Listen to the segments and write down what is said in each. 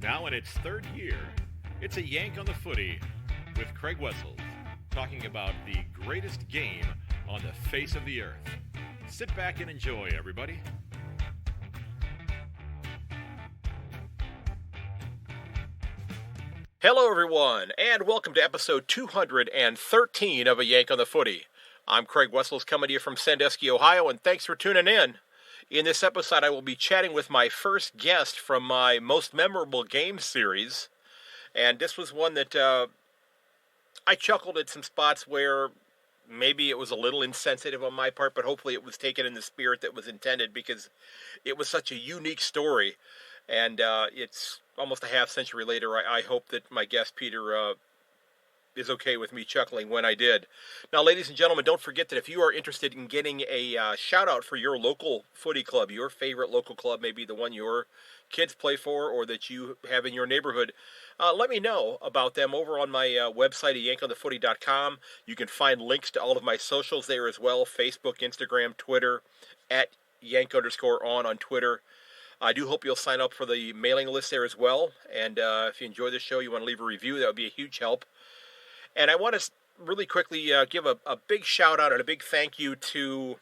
Now in its third year, it's a Yank on the Footy with Craig Wessels, talking about the greatest game on the face of the earth. Sit back and enjoy, everybody. Hello, everyone, and welcome to episode 213 of A Yank on the Footy. I'm Craig Wessels, coming to you from Sandusky, Ohio, and thanks for tuning in. In this episode, I will be chatting with my first guest from my most memorable game series, and this was one that I chuckled at some spots where maybe it was a little insensitive on my part, but hopefully it was taken in the spirit that was intended, because it was such a unique story. And it's almost a half century later. I hope that my guest, Peter, is okay with me chuckling when I did. Now, ladies and gentlemen, don't forget that if you are interested in getting a shout-out for your local footy club, your favorite local club, maybe the one your kids play for or that you have in your neighborhood, let me know about them over on my website at ayankonthefooty.com. You can find links to all of my socials there as well, Facebook, Instagram, Twitter, at Yank_on Twitter. I do hope you'll sign up for the mailing list there as well. And if you enjoy the show, you want to leave a review, that would be a huge help. And I want to really quickly give a big shout out and a big thank you to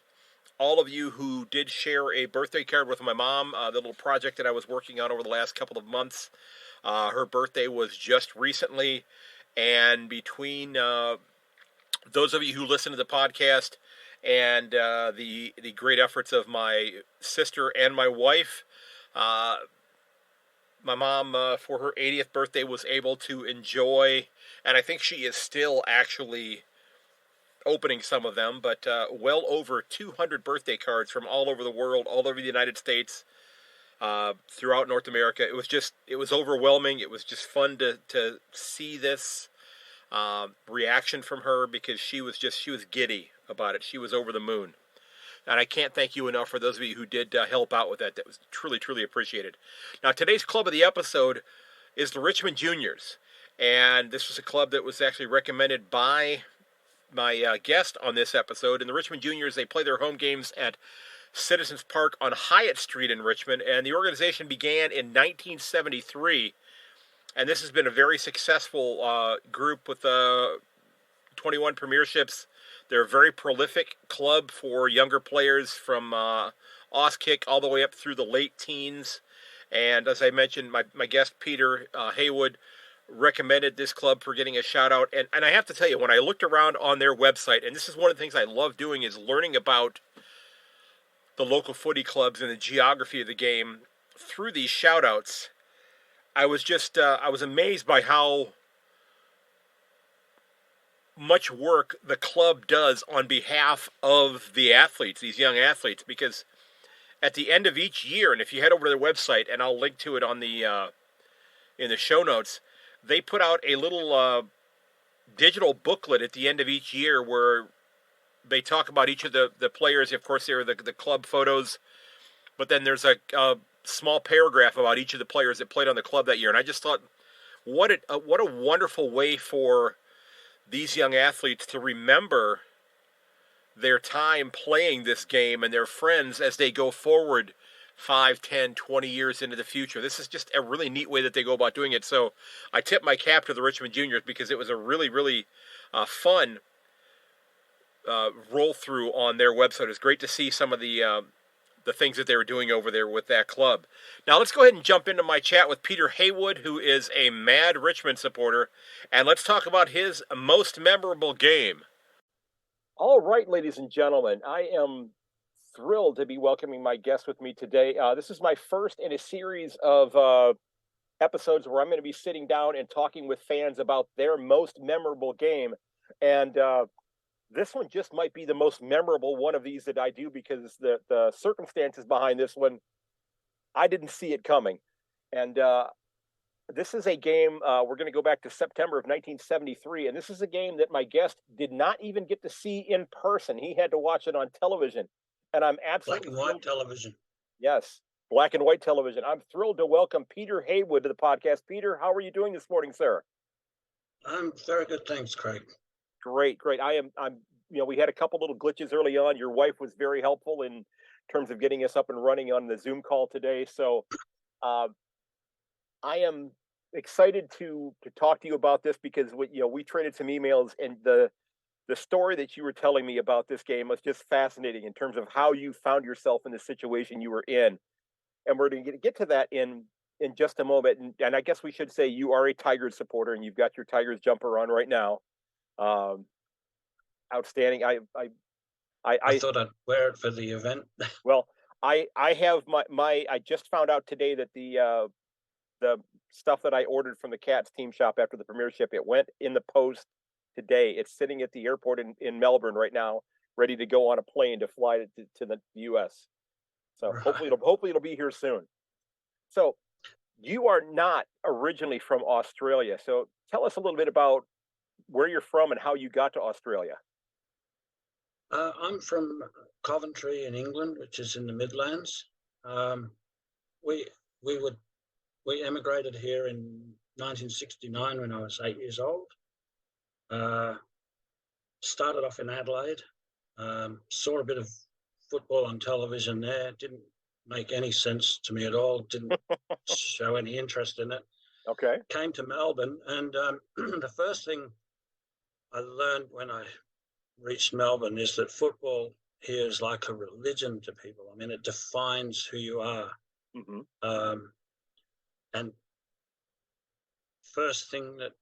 all of you who did share a birthday card with my mom, the little project that I was working on over the last couple of months. Her birthday was just recently. And between those of you who listen to the podcast and the great efforts of my sister and my wife, my mom, for her 80th birthday, was able to enjoy, and I think she is still actually opening some of them, but well over 200 birthday cards from all over the world, all over the United States, throughout North America. It was overwhelming. It was just fun to see this reaction from her, because she was giddy about it. She was over the moon. And I can't thank you enough for those of you who did help out with that. That was truly, truly appreciated. Now, today's club of the episode is the Richmond Juniors. And this was a club that was actually recommended by my guest on this episode. And the Richmond Juniors, they play their home games at Citizens Park on Hyatt Street in Richmond. And the organization began in 1973. And this has been a very successful group with 21 premierships. They're a very prolific club for younger players from Auskick all the way up through the late teens. And as I mentioned, my guest, Peter Haywood, recommended this club for getting a shout-out. And I have to tell you, when I looked around on their website, and this is one of the things I love doing, is learning about the local footy clubs and the geography of the game through these shout-outs, I was amazed by how much work the club does on behalf of the athletes, these young athletes, because at the end of each year, and if you head over to their website, and I'll link to it on the in the show notes, they put out a little digital booklet at the end of each year where they talk about each of the players. Of course, there are the club photos, but then there's a small paragraph about each of the players that played on the club that year. And I just thought, what a wonderful way for these young athletes to remember their time playing this game and their friends as they go forward 5, 10, 20 years into the future. This is just a really neat way that they go about doing it. So I tip my cap to the Richmond Juniors, because it was a really, really fun roll through on their website. It was great to see some of the things that they were doing over there with that club. Now let's go ahead and jump into my chat with Peter Haywood, who is a mad Richmond supporter, and let's talk about his most memorable game. All right, ladies and gentlemen, I am thrilled to be welcoming my guest with me today. This is my first in a series of episodes where I'm going to be sitting down and talking with fans about their most memorable game. And this one just might be the most memorable one of these that I do, because the circumstances behind this one, I didn't see it coming. And this is a game, we're going to go back to September of 1973, and this is a game that my guest did not even get to see in person. He had to watch it on television. And I'm absolutely... Black and white television. Yes, black and white television. I'm thrilled to welcome Peter Haywood to the podcast. Peter, how are you doing this morning, sir? I'm very good, thanks, Craig. Great. I'm we had a couple little glitches early on. Your wife was very helpful in terms of getting us up and running on the Zoom call today. So I am excited to talk to you about this because we traded some emails, and the story that you were telling me about this game was just fascinating in terms of how you found yourself in the situation you were in. And we're going to get to that in just a moment. And I guess we should say you are a Tigers supporter, and you've got your Tigers jumper on right now. Outstanding. I thought I'd wear it for the event. Well, I have I just found out today that the stuff that I ordered from the Cats team shop after the premiership, it went in the post today. It's sitting at the airport in Melbourne right now, ready to go on a plane to fly to the U.S. So Right. hopefully it'll be here soon. So you are not originally from Australia. So tell us a little bit about where you're from and how you got to Australia. I'm from Coventry in England, which is in the Midlands. We emigrated here in 1969 when I was 8 years old. Started off in Adelaide. Saw a bit of football on television there. Didn't make any sense to me at all. Didn't show any interest in it. Okay. Came to Melbourne, and the first thing I learned when I reached Melbourne is that football here is like a religion to people. I mean, it defines who you are. Mm-hmm. And first thing that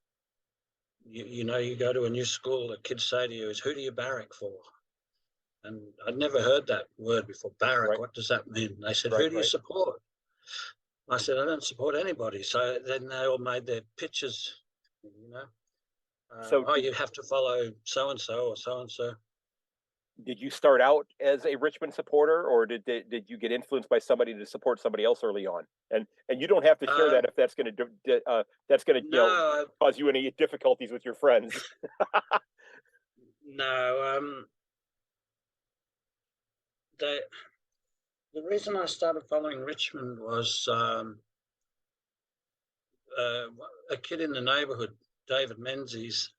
you go to a new school, the kids say to you is, "Who do you barrack for?" And I'd never heard that word before. Barrack, Right. What does that mean? They said, Right, "Who do you support?" I said, "I don't support anybody." So then they all made their pitches, So you have to follow so-and-so or so-and-so. did you start out as a Richmond supporter, or did you get influenced by somebody to support somebody else early on? And you don't have to share that if that's going to cause you any difficulties with your friends. No. The reason I started following Richmond was a kid in the neighbourhood, David Menzies.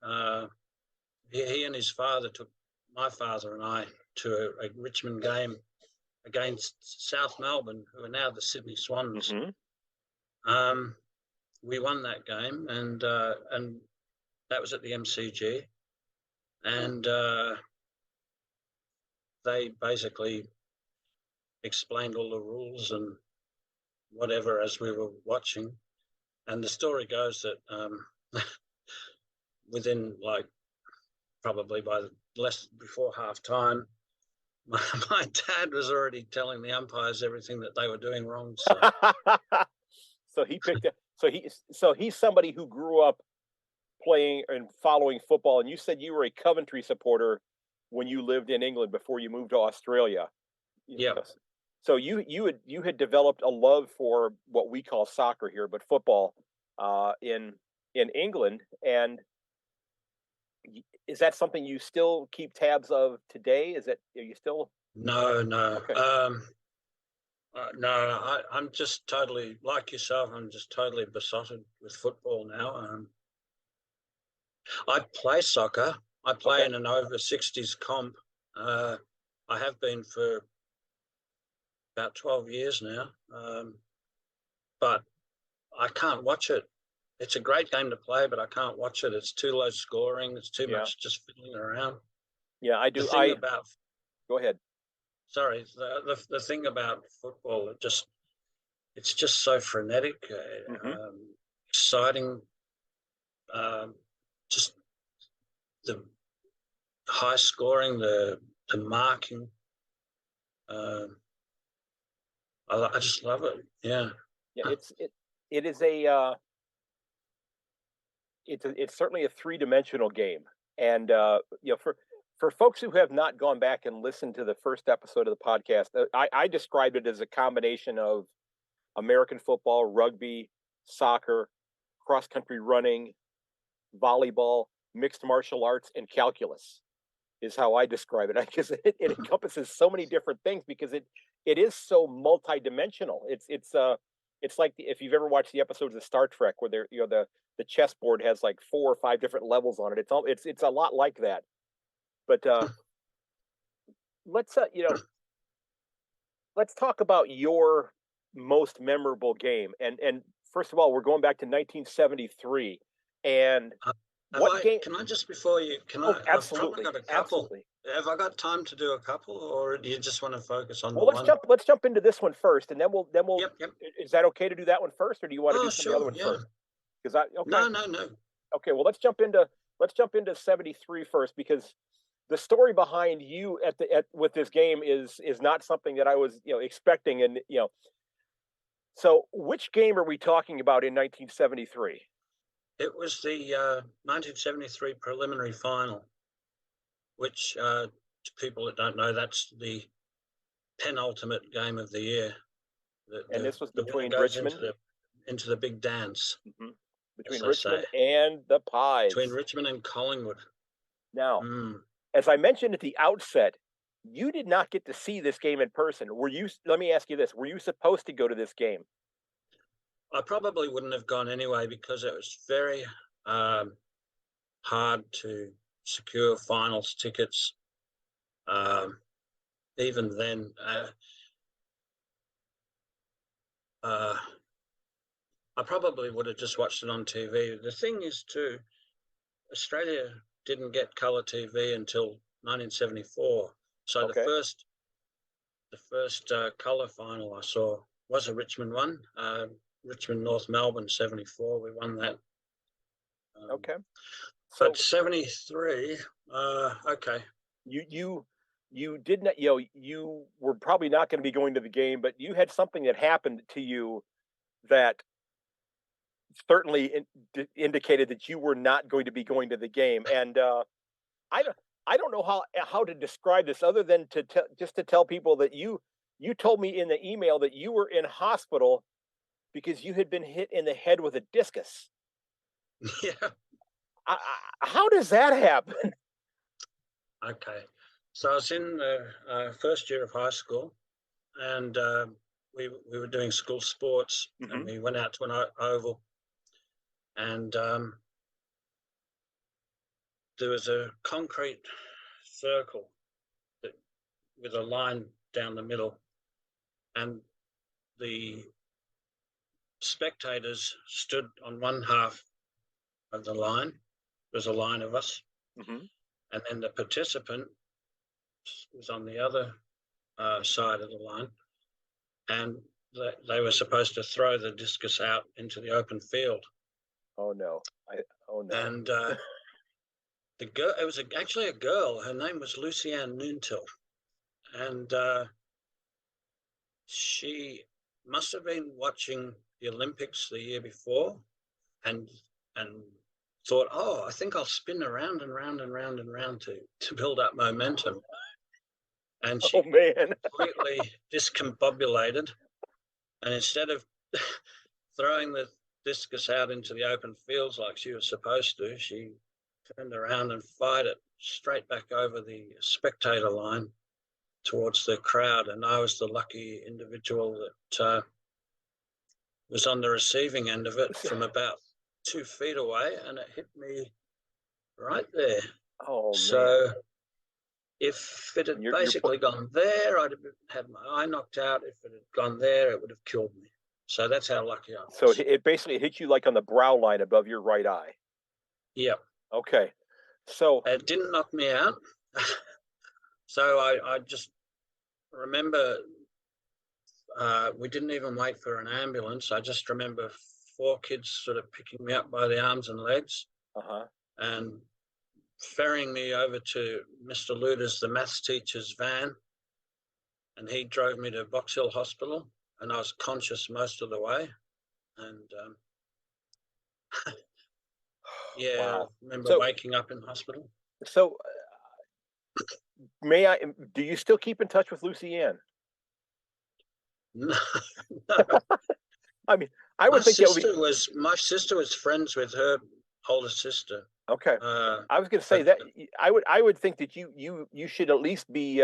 He and his father took my father and I to a Richmond game against South Melbourne, who are now the Sydney Swans. Mm-hmm. We won that game, and that was at the MCG, and they basically explained all the rules and whatever as we were watching. And the story goes that within probably less before half time, my dad was already telling the umpires everything that they were doing wrong. So, so he picked up. So he's somebody who grew up playing and following football. And you said you were a Coventry supporter when you lived in England before you moved to Australia. Yeah. So you had developed a love for what we call soccer here, but football in England. And is that something you still keep tabs of today? Are you still? No. Okay. No, I'm just totally like yourself. I'm just totally besotted with football now. I play soccer. I play in an over 60s comp. I have been for about 12 years now. But I can't watch it. It's a great game to play, but I can't watch it. It's too low scoring. It's too much just fiddling around. Yeah, I do. Go ahead. Sorry, the thing about football, it's just so frenetic, exciting. Just the high scoring, the marking. I just love it. Yeah. Yeah, it's certainly a three-dimensional game, and for folks who have not gone back and listened to the first episode of the podcast, I described it as a combination of American football, rugby, soccer, cross-country running, volleyball, mixed martial arts, and calculus is how I describe it. Because it encompasses so many different things because it is so multidimensional. It's like if you've ever watched the episodes of Star Trek where the chessboard has like 4 or 5 different levels on it. It's a lot like that. But let's talk about your most memorable game. And first of all, we're going back to 1973, and what game? Can I just before you? Oh, I've probably absolutely, got a couple. absolutely. Have I got time to do a couple, or do you just want to focus on Well, the one? let's jump into this one first, and then we'll. Yep, yep. Is that okay to do that one first, or do you want to Oh, do some of the other sure, ones yeah. first? Because okay. No. Okay, well, let's jump into 73 first, because the story behind you with this game is not something that I was expecting, and so which game are we talking about in 1973? It was the 1973 preliminary final, which to people that don't know, that's the penultimate game of the year. And this was the winner between goes Richmond, into the big dance, between as I say, Richmond and the Pies. between Richmond and Collingwood. Now, as I mentioned at the outset, you did not get to see this game in person. Let me ask you this: were you supposed to go to this game? I probably wouldn't have gone anyway, because it was very hard to secure finals tickets. Even then, I probably would have just watched it on TV. The thing is, too, Australia didn't get colour TV until 1974. So Okay. the first colour final I saw was a Richmond one. Richmond North Melbourne 74. We won that. Okay. So But 73. Okay. You did not. You were probably not going to be going to the game, but you had something that happened to you that certainly indicated that you were not going to be going to the game. And I don't know how to describe this other than to tell people that you told me in the email that you were in hospital because you had been hit in the head with a discus. Yeah. How does that happen? Okay. So I was in the first year of high school, and we were doing school sports, and we went out to an oval, and there was a concrete circle with a line down the middle, and the spectators stood on one half of the line. There was a line of us, and then the participant was on the other side of the line, and they were supposed to throw the discus out into the open field. Oh no! And the girl, it was actually a girl. Her name was Lucianne Noontil, and she must have been watching the Olympics the year before, and thought, oh, I think I'll spin around and round and round and round to build up momentum. And she completely discombobulated, and instead of throwing the discus out into the open fields like she was supposed to, she turned around and fired it straight back over the spectator line towards the crowd. And I was the lucky individual that was on the receiving end of it from about 2 feet away, and it hit me right there. Oh, so man. If it had basically gone there, I'd have had my eye knocked out. If it had gone there, it would have killed me. So that's how lucky I was. So it basically hit you like on the brow line above your right eye. Yep. Okay. So it didn't knock me out. So I just remember we didn't even wait for an ambulance. I just remember 4 kids sort of picking me up by the arms and legs and ferrying me over to Mr. Luder's, the maths teacher's van, and he drove me to Box Hill Hospital, and I was conscious most of the way. And wow. I remember waking up in hospital. So do you still keep in touch with Lucy Ann? No. I mean, I would think my sister was friends with her older sister. Okay. I was going to say that I would think that you should at least be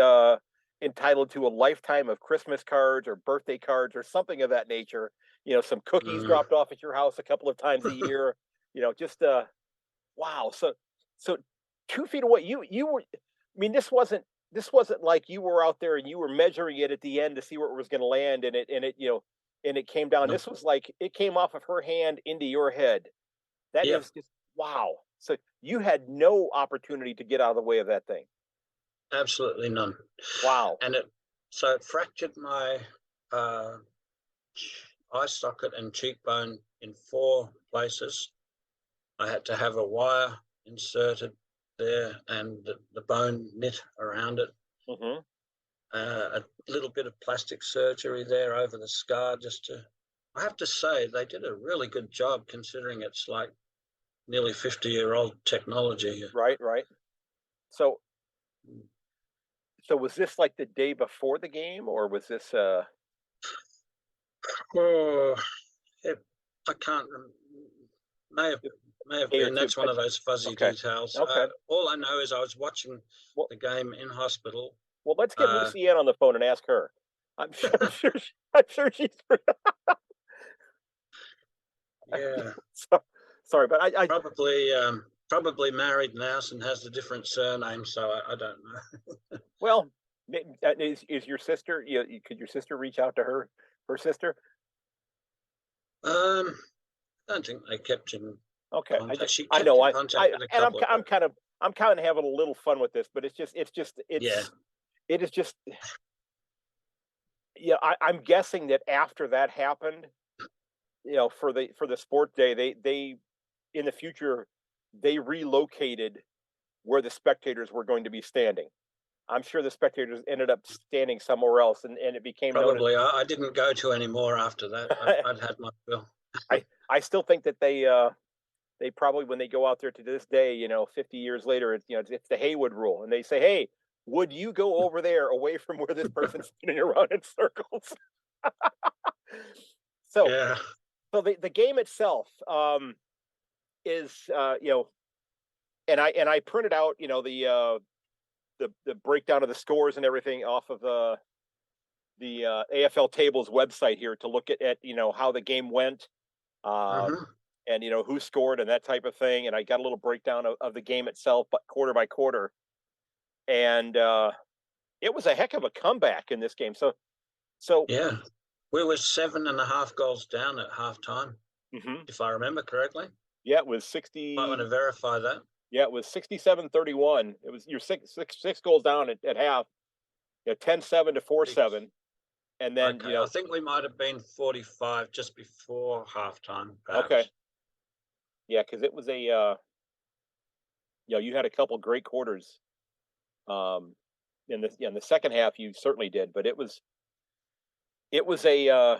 entitled to a lifetime of Christmas cards or birthday cards or something of that nature. Some cookies dropped off at your house a couple of times a year. Just wow. So 2 feet away, you were. I mean, this wasn't like you were out there and you were measuring it at the end to see where it was going to land, and it and it came down. No, This was like it came off of her hand into your head. That yeah, is just wow. So you had no opportunity to get out of the way of that thing. absolutely none. Wow. And it fractured my uh, eye socket and cheekbone in 4 places. I had to have a wire inserted there and the bone knit around it. Hmm. A little bit of plastic surgery there over the scar I have to say, they did a really good job considering it's like nearly 50-year-old technology. Right, right. So, so was this like the day before the game, or was this Oh, I can't may have may have day or been. two? That's one of those fuzzy Okay, details. okay. All I know is I was watching Well, the game in hospital. well, let's get Uh, Lucy Ann on the phone and ask her. I'm sure, I'm sure she's. yeah, So, sorry, but probably married now and has a different surname, so I don't know. well, is your sister? Could your sister reach out to her sister? I don't think they kept in Okay, contact. She I kept know in contact with a and couple of I'm kind of having a little fun with this, but yeah. it is just yeah. I'm guessing that after that happened, for the sport day, they in the future they relocated where the spectators were going to be standing. I'm sure the spectators ended up standing somewhere else, and it became known as. Probably. I didn't go to any more after that. I'd had my fill. I still think that they probably when they go out there to this day, 50 years later, it's the Haywood rule, and they say, hey, would you go over there away from where this person's spinning around in circles? So Yeah. so the game itself is and I printed out the breakdown of the scores and everything off of the AFL tables website here to look at how the game went, Hmm. and who scored and that type of thing, and I got a little breakdown of the game itself, but quarter by quarter, and it was a heck of a comeback in this game. So Yeah. We were 7.5 goals down at halftime, mhm. if I remember correctly. Yeah, it was Might want to 60. verify that. Yeah, it was 67-31. It was you're six goals down at half. 10-7 to 4-7, and then Okay. I think we might have been 45 just before halftime, okay, perhaps. yeah, because it was you had a couple great quarters. Um, in the second half, you certainly did, but it was a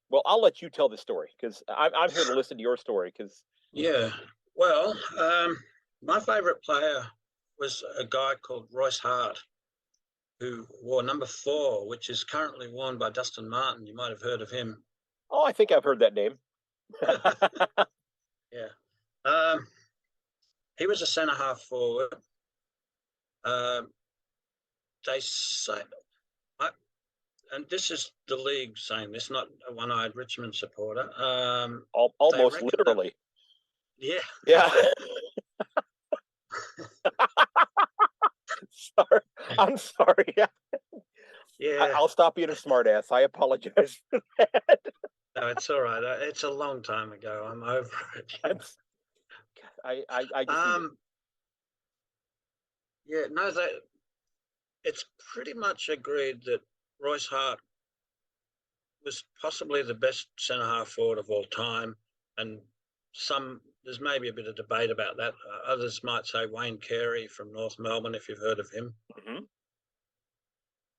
well, I'll let you tell the story because I'm here to listen to your story because Yeah. Well, my favourite player was a guy called Royce Hart, who wore number 4, which is currently worn by Dustin Martin. You might have heard of him. oh, I think I've heard that name. Yeah. Um, he was a centre half forward. Um, they say, and this is the league saying this, not a one-eyed Richmond supporter. They Almost reckon that, literally. yeah, Yeah. Sorry. I'm sorry. Yeah. yeah. I'll stop being a smartass. I apologize for that. No, it's all right. It's a long time ago. I'm over it. I'm, I just need to. Yeah, no, it's pretty much agreed that Royce Hart was possibly the best centre half forward of all time, and there's maybe a bit of debate about that. Others might say Wayne Carey from North Melbourne, if you've heard of him. Mhm.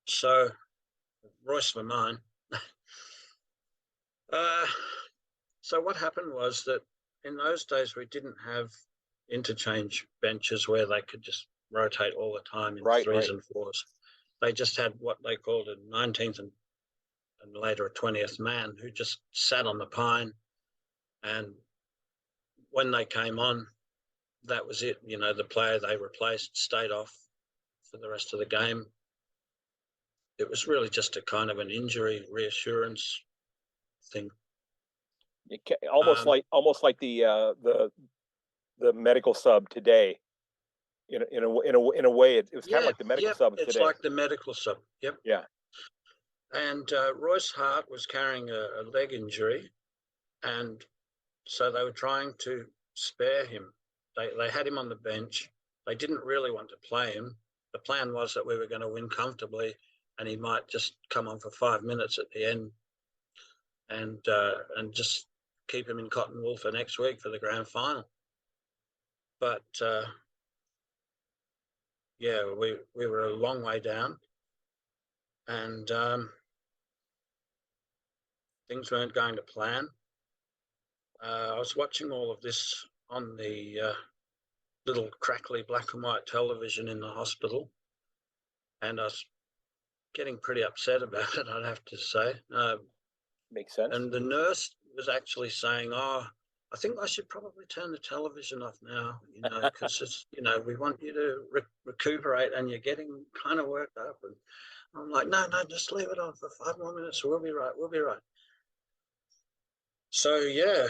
So Royce for mine. uh, so what happened was that in those days we didn't have interchange benches where they could just rotate all the time in Right, threes right. and fours. They just had what they called a 19th and later a 20th man who just sat on the pine, and when they came on, that was it. The player they replaced stayed off for the rest of the game. It was really just a kind of an injury reassurance thing. Um, Almost like the medical sub today. In a way, it was kind of yeah, like the medical yep. sub It's today. like the medical sub. Yep. Yeah. And Royce Hart was carrying a leg injury, and so they were trying to spare him. They had him on the bench. They didn't really want to play him. The plan was that we were going to win comfortably, and he might just come on for 5 minutes at the end, and just keep him in cotton wool for next week for the grand final. But yeah, we were a long way down, and things weren't going to plan. I was watching all of this on the little crackly black and white television in the hospital, and I was getting pretty upset about it, I'd have to say. Makes sense. And the nurse was actually saying, "Oh, I think I should probably turn the television off now, because it's, we want you to recuperate, and you're getting kind of worked up." And I'm like, no, just leave it on for 5 more minutes. We'll be right. So, yeah,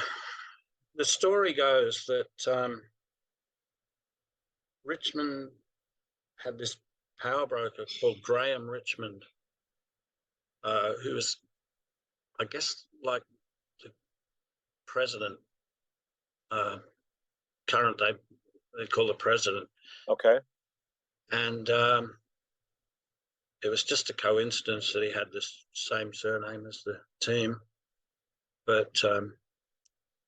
the story goes that Richmond had this power broker called Graham Richmond, who was, I guess, like the president, current day, they call the president. Okay. And it was just a coincidence that he had this same surname as the team. But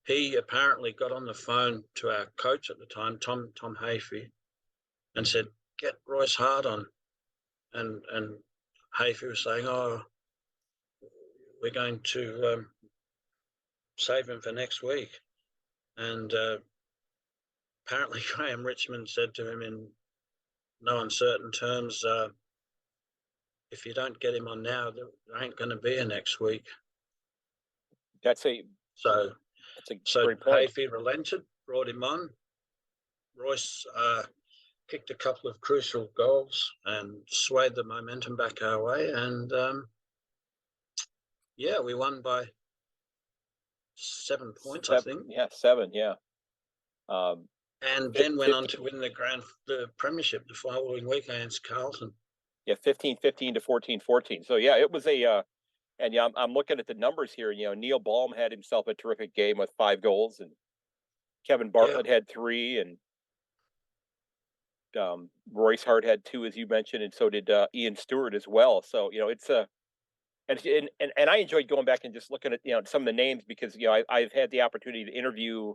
he apparently got on the phone to our coach at the time, Tom Hafey, and said, "Get Royce Hart on." And Hafey was saying, "Oh, we're going to save him for next week." And apparently Graham Richmond said to him in no uncertain terms, "If you don't get him on now, there ain't going to be a next week." That's a great point. Hafey relented, brought him on. Royce kicked a couple of crucial goals and swayed the momentum back our way. And yeah, we won by 7 points, I think. Yeah, 7. Yeah. And then went on to win the premiership the following week against Carlton. Yeah, 15-15 to 14-14. So yeah, it was a. And yeah, I'm looking at the numbers here. Neil Baum had himself a terrific game with 5 goals, and Kevin Bartlett had 3, and Royce Hart had 2, as you mentioned, and so did Ian Stewart as well. So it's a, and I enjoyed going back and just looking at some of the names, because I've had the opportunity to interview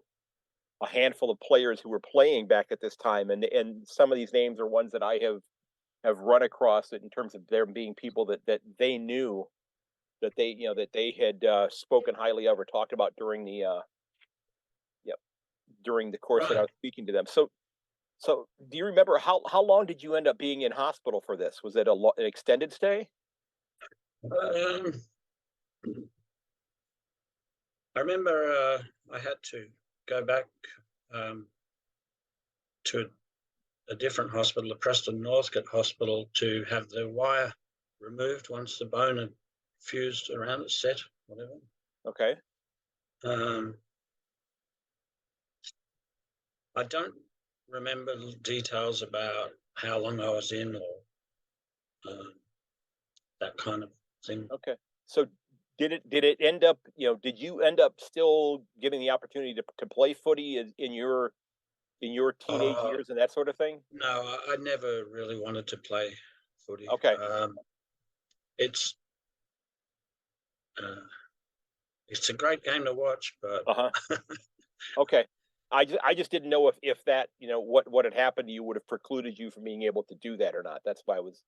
a handful of players who were playing back at this time, and some of these names are ones that I have run across in terms of there being people that they knew, that they had spoken highly of or talked about during the course that I was speaking to them. So do you remember how long did you end up being in hospital for this? Was it an extended stay? I remember I had to go back to a different hospital, the Preston Northcote Hospital, to have the wire removed once the bone had fused around it, set, whatever. Okay. I don't remember details about how long I was in or that kind of thing. Okay. So did it end up, did you end up still getting the opportunity to play footy in your teenage years and that sort of thing? No, I never really wanted to play footy. Okay. It's a great game to watch, but okay. I just didn't know if that, what had happened to you would have precluded you from being able to do that or not. That's why I was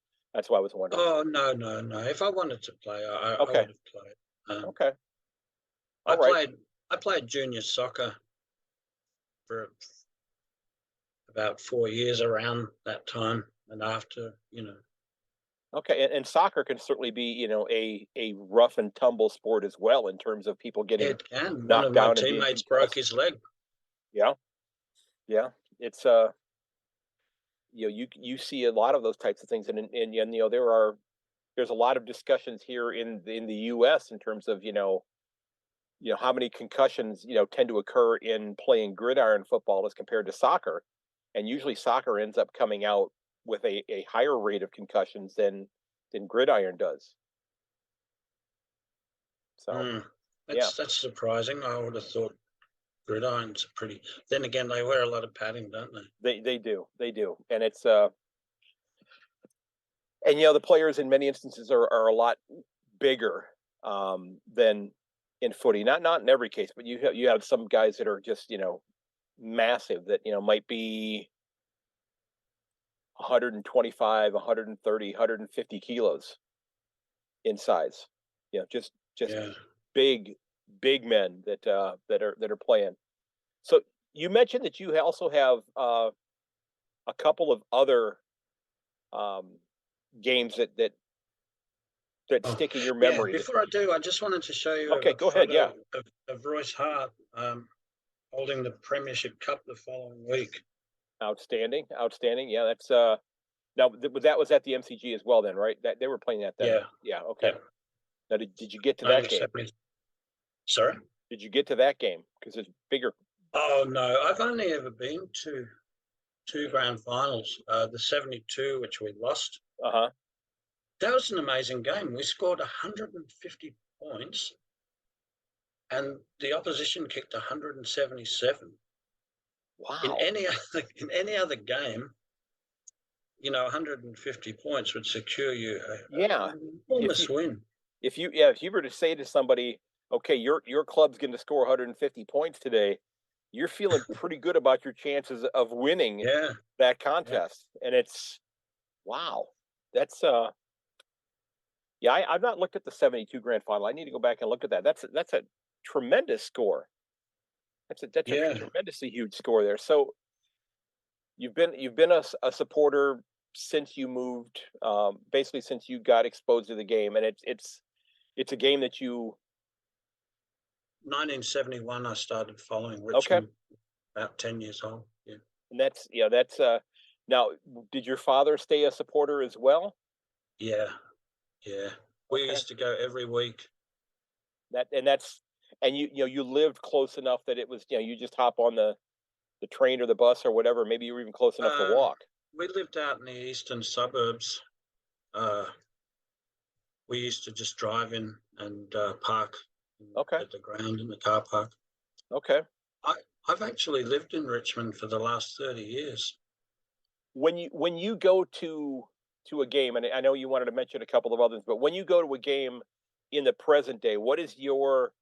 wondering. Oh, no. If I wanted to play, I would have played. Okay. I played junior soccer for about 4 years around that time, and after, Okay, and soccer can certainly be, a rough and tumble sport as well, in terms of people getting it can. knocked One of my down. teammates broke his leg. Yeah. It's you see a lot of those types of things, and there's a lot of discussions here in the U.S. in terms of how many concussions tend to occur in playing gridiron football as compared to soccer, and usually soccer ends up coming out with a higher rate of concussions than gridiron does. So That's surprising. I would have thought gridirons are pretty. Then again, they wear a lot of padding, don't they? they do, and it's and the players in many instances are a lot bigger than in footy. Not in every case, but you have some guys that are just massive that might be 125, 130, 150 kilos in size. Just Yeah. big men that are playing. So you mentioned that you also have a couple of other games that stick in your memory. Before I do, I just wanted to show you Okay, go ahead. Yeah, of Royce Hart holding the Premiership Cup the following week. outstanding. Yeah, that's now that was at the MCG as well, then, right? That they were playing that then. Yeah. Okay. Yeah. Now, did you get to that game? Sorry? Did you get to that game? Because it's bigger. Oh, no. I've only ever been to two grand finals. The 72, which we lost. Uh-huh. That was an amazing game. We scored 150 points, and the opposition kicked 177. Wow. In any other game, 150 points would secure you an enormous win. If you were to say to somebody, okay, your club's going to score 150 points today, you're feeling pretty good about your chances of winning that contest. Yeah. And it's wow. That's I've not looked at the 72 grand final. I need to go back and look at that. That's a tremendous score. That's a tremendously huge score there. So you've been a supporter since you moved, basically since you got exposed to the game, and it's a game that you. 1971, I started following Richmond. Okay. About 10 years old. Yeah. And that's now. Did your father stay a supporter as well? Yeah. We used to go every week. And you lived close enough that it was you just hop on the train or the bus or whatever. Maybe you were even close enough to walk. We lived out in the eastern suburbs. We used to just drive in and park at the ground in the car park. Okay. I've actually lived in Richmond for the last 30 years. When you go to a game, and I know you wanted to mention a couple of others, but when you go to a game in the present day, what's your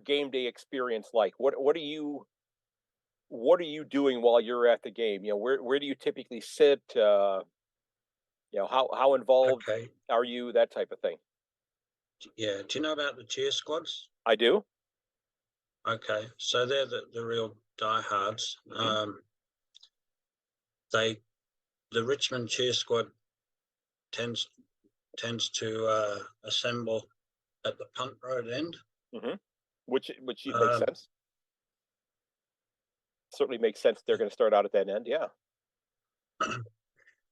game day experience like? What are you doing while you're at the game? Where do you typically sit? How involved are you? That type of thing. Yeah. Do you know about the cheer squads? I do. Okay, so they're the real diehards. Mm-hmm. The Richmond cheer squad tends to assemble at the Punt Road end, which makes sense. Certainly makes sense. They're going to start out at that end. Yeah.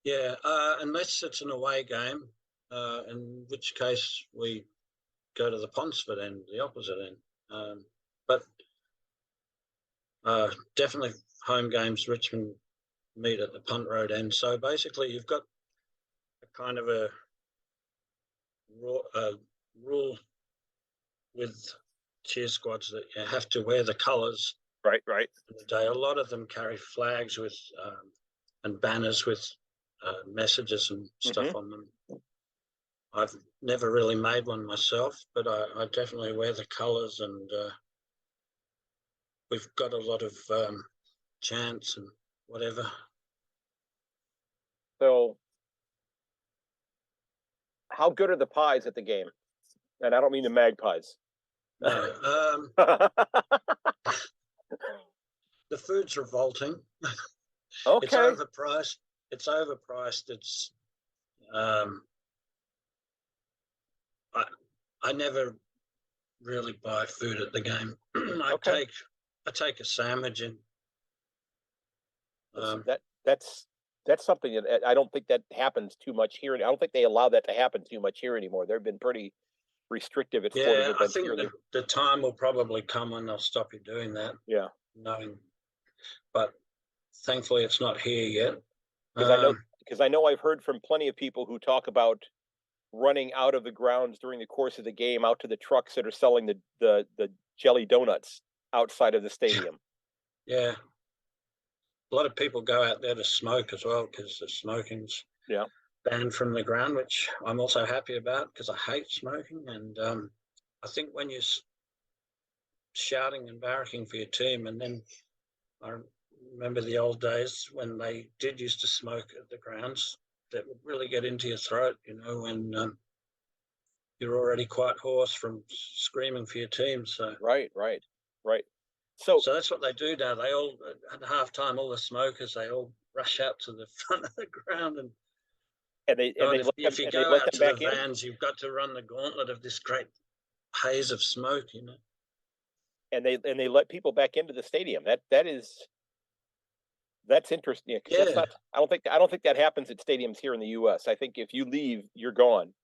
Yeah, unless it's an away game, in which case we go to the Ponsford end, the opposite end. But definitely home games, Richmond meet at the Punt Road end. So basically you've got a kind of a rule with cheer squads that you have to wear the colours. Right. A lot of them carry flags with and banners with messages and stuff on them. I've never really made one myself, but I definitely wear the colours, and we've got a lot of chants and whatever. So, how good are the pies at the game? And I don't mean the Magpies. No, the food's revolting. Okay. It's overpriced. It's I never really buy food at the game. I take a sandwich in. That's something that I don't think that happens too much here. I don't think they allow that to happen too much here anymore. They've been pretty restrictive at sporting events. I think the time will probably come when they'll stop you doing that. Yeah. But thankfully it's not here yet. Because I know I've heard from plenty of people who talk about running out of the grounds during the course of the game out to the trucks that are selling the jelly donuts outside of the stadium. Yeah. A lot of people go out there to smoke as well because the smoking's banned from the ground, which I'm also happy about because I hate smoking. And I think when you're shouting and barracking for your team, and then I remember the old days when they did used to smoke at the grounds, that would really get into your throat, when you're already quite hoarse from screaming for your team. So Right. So that's what they do now. They all, at halftime, all the smokers, they all rush out to the front of the ground. And if you go out to the vans, you've got to run the gauntlet of this great haze of smoke, And they let people back into the stadium. That's interesting. Yeah. That's not. I don't think that happens at stadiums here in the U.S. I think if you leave, you're gone.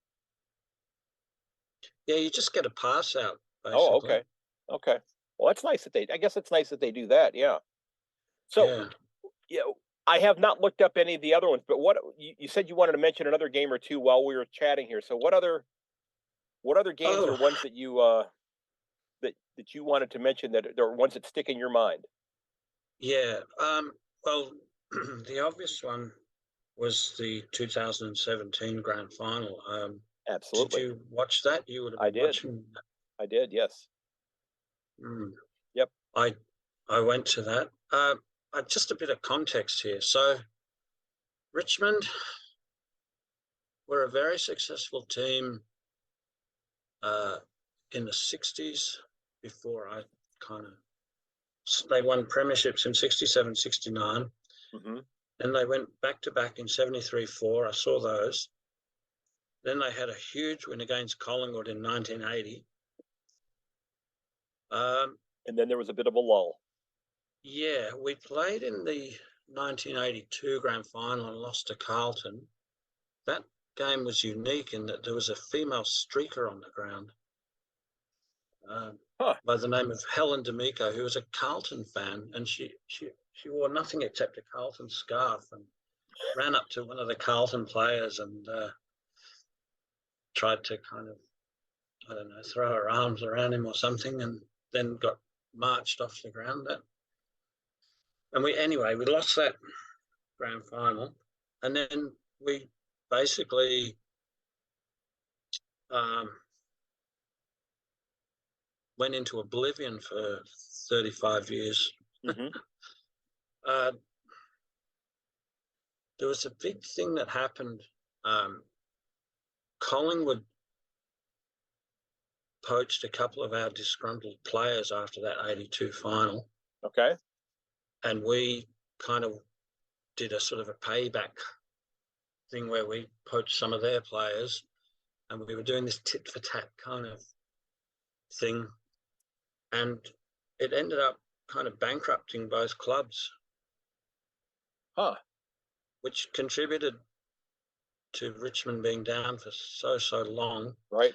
Yeah, you just get a pass out. Basically. Oh, okay. Well, that's nice I guess it's nice that they do that. Yeah. So, I have not looked up any of the other ones, but what you said you wanted to mention another game or two while we were chatting here. So, what other games are ones that you that you wanted to mention that are ones that stick in your mind? Yeah. Well, the obvious one was the 2017 grand final. Absolutely. Did you watch that? You would have been watching that. I did, yes. Yep. I went to that. Just a bit of context here. So Richmond were a very successful team in the 60s before they won premierships in 67, 69. Mm-hmm. Then they went back-to-back in 73-4. I saw those. Then they had a huge win against Collingwood in 1980. And then there was a bit of a lull. Yeah, we played in the 1982 grand final and lost to Carlton. That game was unique in that there was a female streaker on the ground by the name of Helen D'Amico, who was a Carlton fan, and she wore nothing except a Carlton scarf and ran up to one of the Carlton players and tried to kind of, I don't know, throw her arms around him or something, and then got marched off the ground. And we lost that grand final, and then we basically went into oblivion for 35 years. Mm-hmm. There was a big thing that happened. Collingwood poached a couple of our disgruntled players after that 82 final. Okay. And we kind of did a sort of a payback thing where we poached some of their players, and we were doing this tit for tat kind of thing. And it ended up kind of bankrupting both clubs. Which contributed to Richmond being down for so long. Right.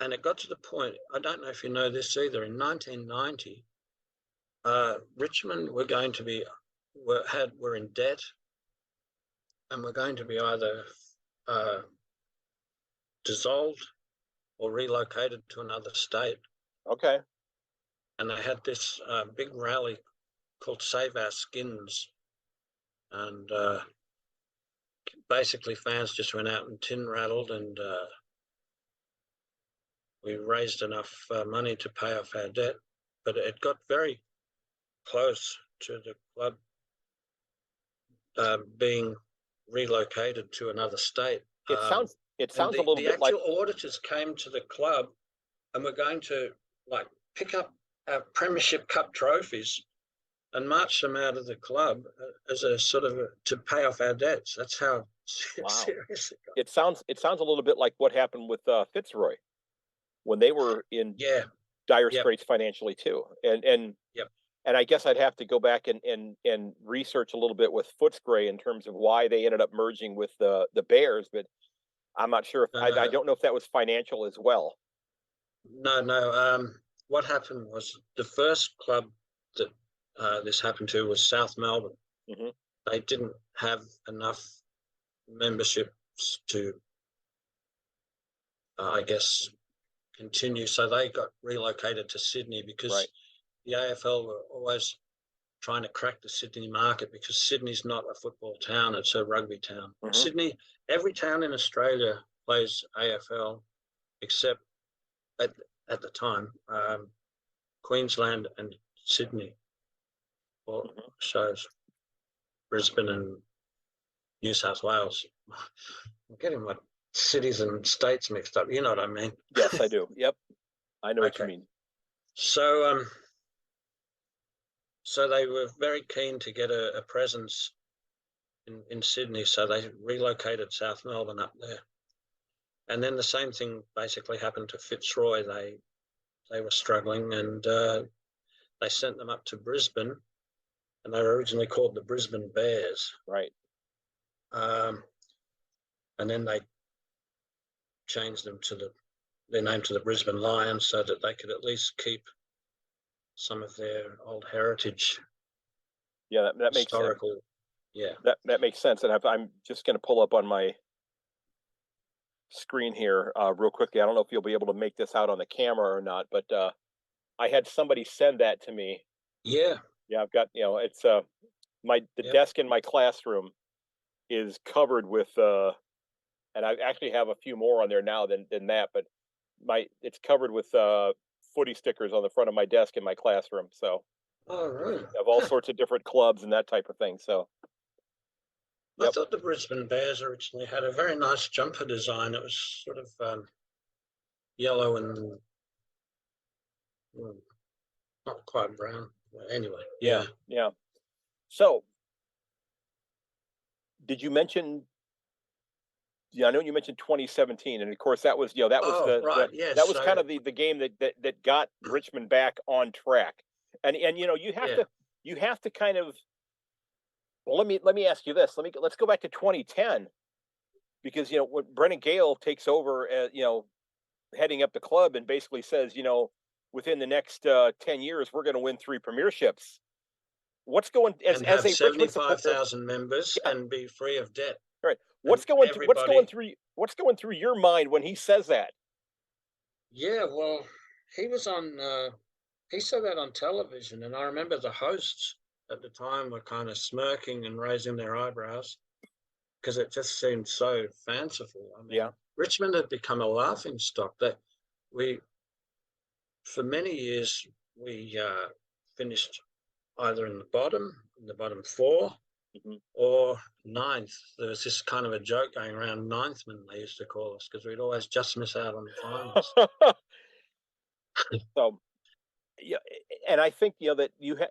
And it got to the point, I don't know if you know this either, in 1990, Richmond were in debt, and were going to be either dissolved or relocated to another state. Okay. And they had this big rally called Save Our Skins. And basically fans just went out and tin rattled, and we raised enough money to pay off our debt. But it got very close to the club being relocated to another state. It sounds a little bit like... The actual auditors came to the club and were going to pick up our Premiership Cup trophies and march them out of the club as a sort of to pay off our debts. That's how serious it got. It sounds a little bit like what happened with Fitzroy when they were in dire straits financially too. And I guess I'd have to go back and research a little bit with Footscray in terms of why they ended up merging with the Bears, but I'm not sure if I don't know if that was financial as well. No. What happened was the first club that this happened to was South Melbourne. Mm-hmm. They didn't have enough memberships to I guess, continue. So they got relocated to Sydney because Right. the AFL were always trying to crack the Sydney market because Sydney's not a football town, it's a rugby town. Mhm. Sydney, every town in Australia plays AFL except at the time, Queensland and Sydney. Or shows Brisbane and New South Wales. I'm getting my cities and states mixed up. You know what I mean? Yes, I do. Yep, I know what you Okay. mean. So, so they were very keen to get a presence in Sydney, so they relocated South Melbourne up there. And then the same thing basically happened to Fitzroy. They were struggling, and they sent them up to Brisbane, and they were originally called the Brisbane Bears. Right. And then they changed them to their name to the Brisbane Lions so that they could at least keep some of their old heritage. Yeah, that makes historical. Sense. Yeah, that makes sense. And I'm just going to pull up on my screen here real quickly. I don't know if you'll be able to make this out on the camera or not, but I had somebody send that to me. Yeah. I've got, it's the desk in my classroom is covered with and I actually have a few more on there now than that, but it's covered with footy stickers on the front of my desk in my classroom. So really? of all sorts of different clubs and that type of thing. So I thought the Brisbane Bears originally had a very nice jumper design. It was sort of yellow and not quite brown. Anyway, yeah. So, did you mention? Yeah, I know you mentioned 2017, and of course that was that was yes, that was kind of the game that got Richmond back on track, and you have to kind of. Well, let me ask you this. Let's go back to 2010, because when Brennan Gale takes over, heading up the club and basically says, within the next 10 years we're going to win 3 premierships. What's going as have a 75,000 members and be free of debt. Right. What's going through your mind when he says that? Yeah, well, he was on. He said that on television, and I remember the hosts at the time were kind of smirking and raising their eyebrows because it just seemed so fanciful. I mean, Richmond had become a laughing stock. That for many years, we finished either in the bottom 4, or 9th. There was this kind of a joke going around, 9thmen, they used to call us, because we'd always just miss out on the finals. So, yeah, and I think that you have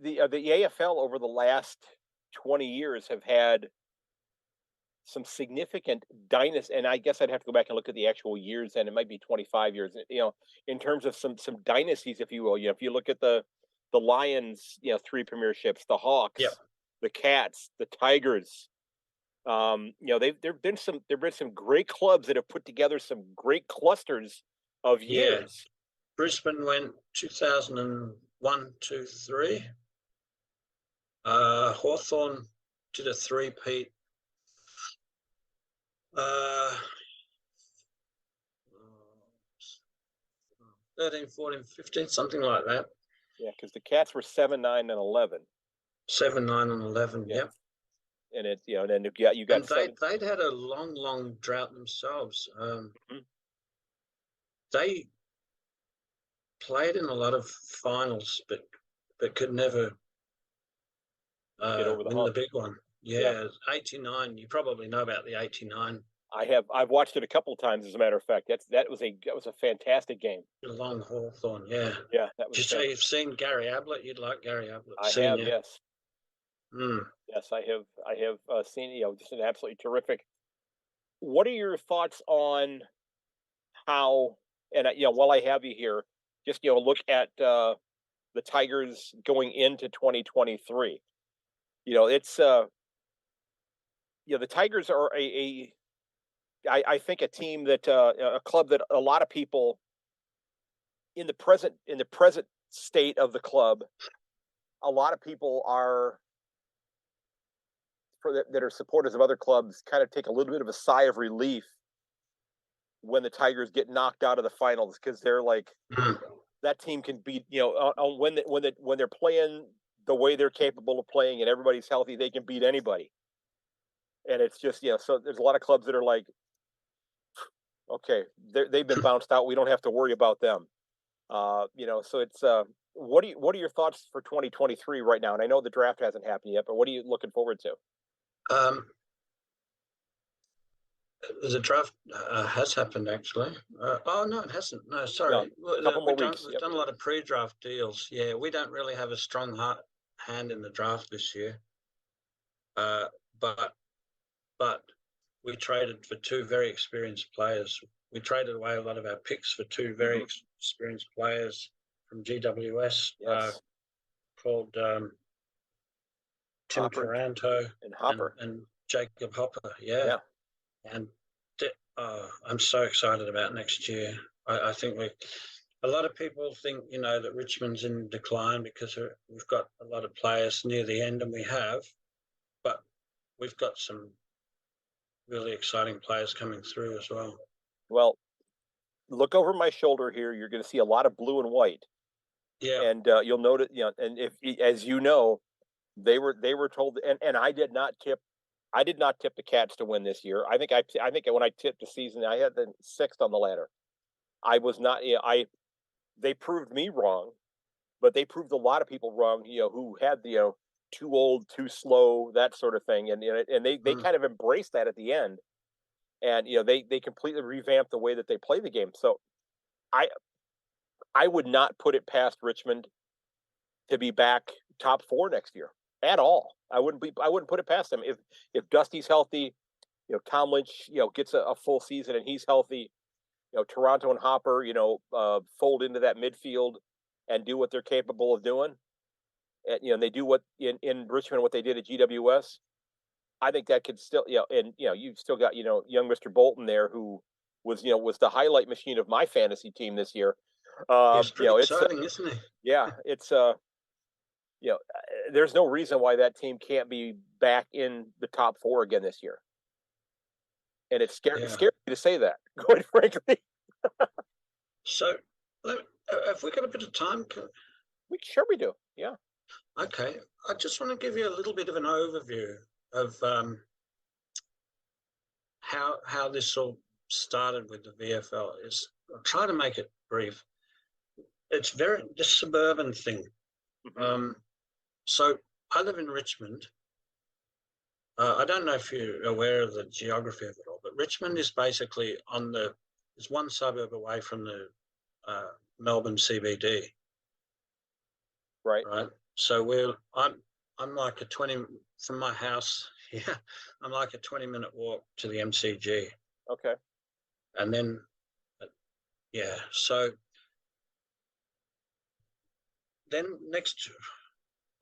the AFL over the last 20 years have had some significant dynasty, and I guess I'd have to go back and look at the actual years, and it might be 25 years. In terms of some dynasties, if you will. If you look at the Lions, 3 premierships, the Hawks, the Cats, the Tigers. There've been some great clubs that have put together some great clusters of years. Brisbane went 2001, 2, 3. Hawthorn did a 3-peat. 13, 14, 15, something like that. Yeah, because the Cats were 7, 9, and 11. 7, 9, and 11. Yep. And it's and then you got. And they'd had a long drought themselves. They played in a lot of finals, but could never get over win the big one. Yeah, 89. You probably know about the 89. I've watched it a couple of times, as a matter of fact. That was a fantastic game. Long Hawthorn, yeah. That was. Did you say you've seen Gary Ablett? You'd like Gary Ablett? I have, yes. Yes, I have seen just an absolutely terrific. What are your thoughts on how? And while I have you here, just look at the Tigers going into 2023. It's the Tigers are I think a team that a club that a lot of people in the present state of the club, a lot of people are that are supporters of other clubs kind of take a little bit of a sigh of relief when the Tigers get knocked out of the finals, because they're like, that team can beat, when they're playing the way they're capable of playing and everybody's healthy, they can beat anybody. And it's just, so there's a lot of clubs that are like, okay, they've been bounced out. We don't have to worry about them. So it's, what are your thoughts for 2023 right now? And I know the draft hasn't happened yet, but what are you looking forward to? The draft has happened, actually. No, it hasn't. No, sorry. No, a couple more weeks. We've done a lot of pre-draft deals. Yeah, we don't really have a strong hand in the draft this year. But we traded for two very experienced players. We traded away a lot of our picks for two very experienced players from GWS, called Tim Caranto and Hopper and Jacob Hopper. Yeah. And I'm so excited about next year. I think a lot of people think, that Richmond's in decline because we've got a lot of players near the end, and we have, but we've got some really exciting players coming through as well. Well, look over my shoulder here. You're going to see a lot of blue and white. Yeah. And you'll notice, and if, as you know, they were told, and I did not tip the Cats to win this year. I think when I tipped the season, I had the 6th on the ladder. I was not. They proved me wrong, but they proved a lot of people wrong. Who had too old, too slow, that sort of thing, and they kind of embraced that at the end, and they completely revamped the way that they play the game. So, I would not put it past Richmond to be back top 4 next year at all. I wouldn't put it past them if Dusty's healthy, Tom Lynch, gets a full season and he's healthy. Toronto and Hopper, fold into that midfield and do what they're capable of doing. And they do what in Richmond what they did at GWS. I think that could still, you've still got young Mr. Bolton there, who was the highlight machine of my fantasy team this year. It's pretty exciting, isn't it? Yeah, it's there's no reason why that team can't be back in the top 4 again this year. And it's scary to say that, quite frankly. So, have we got a bit of time? Sure we do. Yeah. Okay. I just want to give you a little bit of an overview of how this all started with the VFL. I'll try to make it brief. It's this suburban thing. So I live in Richmond. I don't know if you're aware of the geography of it all, but Richmond is basically is one suburb away from the Melbourne CBD. Right. So I'm like a 20 from my house. Yeah, I'm like a 20-minute walk to the MCG. Okay. And then, so then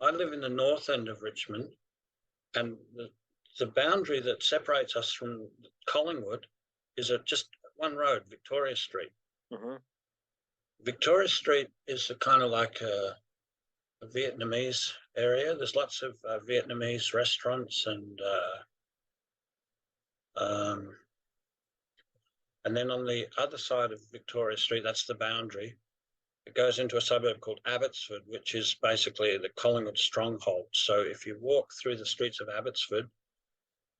I live in the north end of Richmond, and the boundary that separates us from Collingwood is just one road, Victoria Street. Victoria Street is kind of like a Vietnamese area. There's lots of Vietnamese restaurants, and then on the other side of Victoria Street, that's the boundary. It goes into a suburb called Abbotsford, which is basically the Collingwood stronghold. So if you walk through the streets of Abbotsford,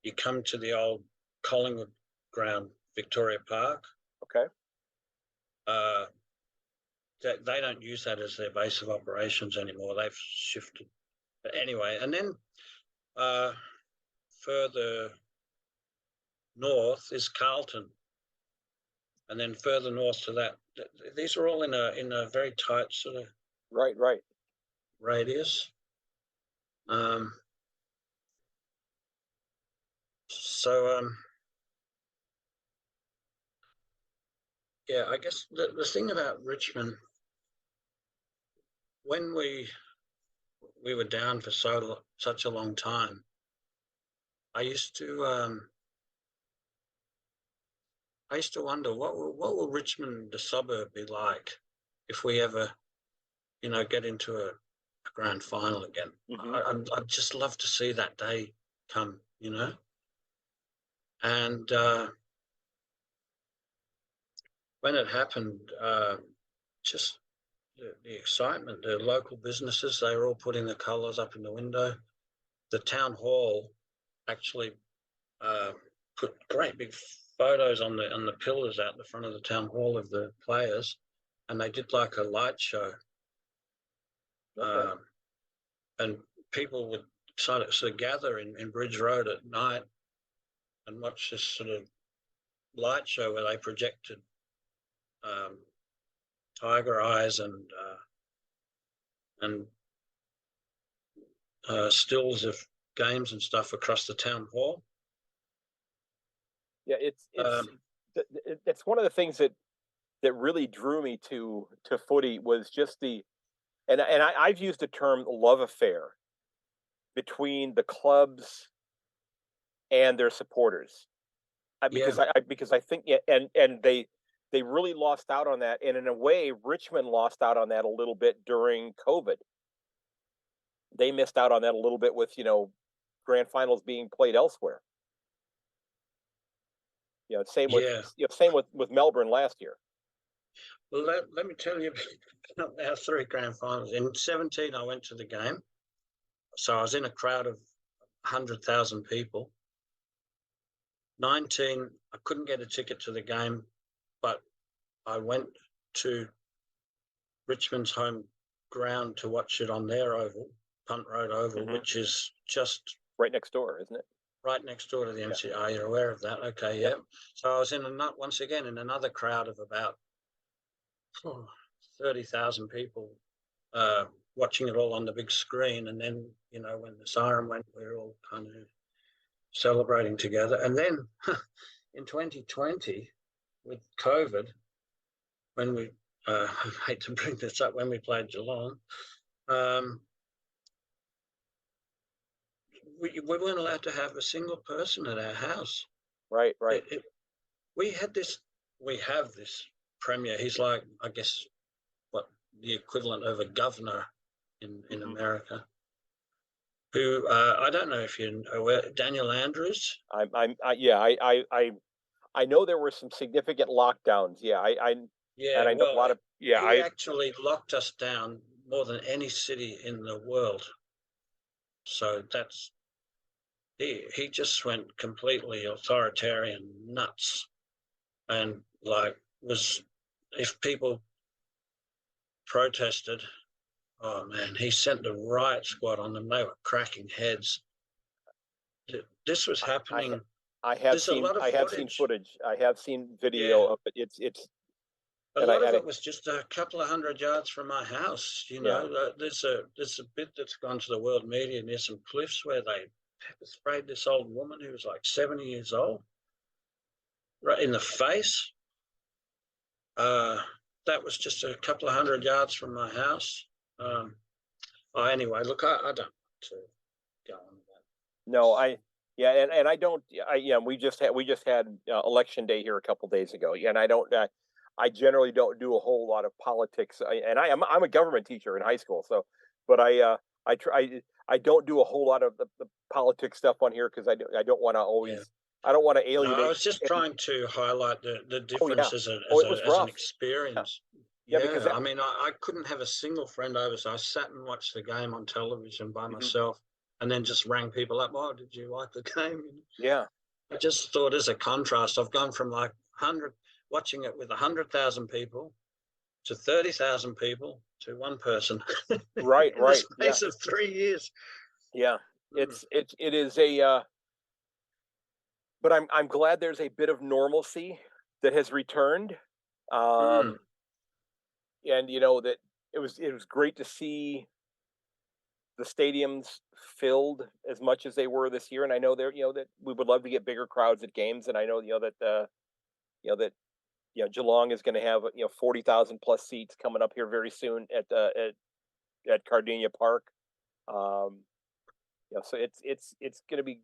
you come to the old Collingwood ground, Victoria Park. Okay. They don't use that as their base of operations anymore. They've shifted. But anyway, and then further north is Carlton. And then further north to that, these are all in a very tight sort of right radius. I guess the thing about Richmond, when we were down for such a long time, I used to wonder what will Richmond, the suburb, be like if we ever, get into a grand final again. I'd just love to see that day come, And when it happened, just the excitement, the local businesses, they were all putting the colours up in the window. The town hall actually put great big photos on the pillars out the front of the town hall of the players, and they did like a light show. Okay. And people would sort of gather in Bridge Road at night and watch this sort of light show where they projected tiger eyes and stills of games and stuff across the town hall. Yeah, it's one of the things that really drew me to footy was just I've used the term love affair between the clubs and their supporters. Yeah, Because I think, yeah, and they really lost out on that, and in a way, Richmond lost out on that a little bit during COVID. They missed out on that a little bit with grand finals being played elsewhere. Same with yeah. Melbourne last year. Well, let me tell you about our 3 grand finals. In 17, I went to the game. So I was in a crowd of 100,000 people. 19, I couldn't get a ticket to the game, but I went to Richmond's home ground to watch it on their oval, Punt Road Oval, which is just right next door, isn't it? Right next door to the MCR. You're aware of that? Okay, yeah. So I was once again in another crowd of about 30,000 people watching it all on the big screen. And then, when the siren went, we were all kind of celebrating together. And then in 2020, with COVID, when we, I hate to bring this up, when we played Geelong, we weren't allowed to have a single person at our house. Right. We have this premier. He's like, I guess, what the equivalent of a governor in America. Who I don't know if you're aware, Daniel Andrews. I know there were some significant lockdowns. Yeah, I know a lot of. Yeah, he actually locked us down more than any city in the world. So that's he just went completely authoritarian nuts, and if people protested, oh man, he sent the riot squad on them. They were cracking heads. This was happening. I have seen footage. I have seen video of it. It's a lot of it was just a couple of 100 yards from my house. There's a bit that's gone to the world media near some cliffs where they sprayed this old woman who was like 70 years old right in the face. That was just a couple of 100 yards from my house. Anyway, look, I don't want to go on that. No, and I don't. We just had election day here a couple days ago, and I generally don't do a whole lot of politics. I'm a government teacher in high school, so, but I don't do a whole lot of the politics stuff on here because I don't want to always. Yeah. I don't want to alienate. No, I was just trying to highlight the difference as an experience. Yeah, because I couldn't have a single friend over, so I sat and watched the game on television by myself, and then just rang people up. Oh, did you like the game? Yeah, I just thought as a contrast, I've gone from like watching it with 100,000 people to 30,000 people to one person. Right. In the space of 3 years. Yeah, it is a. But I'm glad there's a bit of normalcy that has returned, and that it was great to see the stadiums filled as much as they were this year. And I know that we would love to get bigger crowds at games, and I know that Geelong is going to have 40,000 plus seats coming up here very soon at Cardinia Park. So it's going to be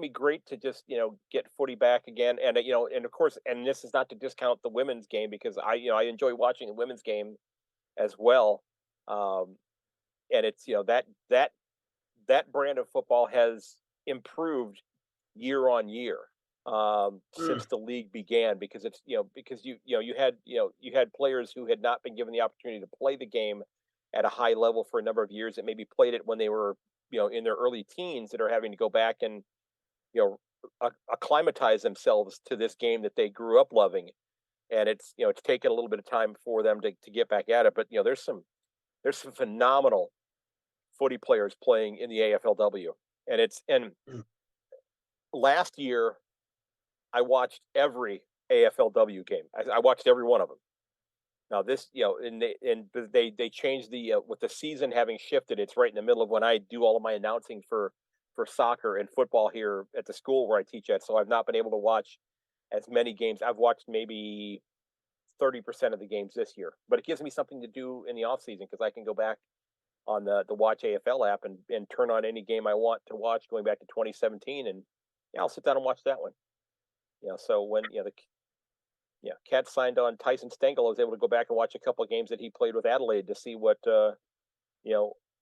great to just get footy back again, and and of course, and this is not to discount the women's game because I enjoy watching the women's game as well, and it's that brand of football has improved year on year. since the league began, because it's because you had players who had not been given the opportunity to play the game at a high level for a number of years, that maybe played it when they were in their early teens, that are having to go back and you know acclimatize themselves to this game that they grew up loving. And it's taken a little bit of time for them to get back at it. But there's some phenomenal footy players playing in the AFLW. And Mm. last year I watched every AFLW game. I watched every one of them. Now this, they changed with the season having shifted. It's right in the middle of when I do all of my announcing for soccer and football here at the school where I teach at. So I've not been able to watch as many games. I've watched maybe 30% of the games this year, but it gives me something to do in the off season, because I can go back on the Watch AFL app and turn on any game I want to watch going back to 2017, and yeah, I'll sit down and watch that one. So when the Cats signed on Tyson Stengel, I was able to go back and watch a couple of games that he played with Adelaide to see what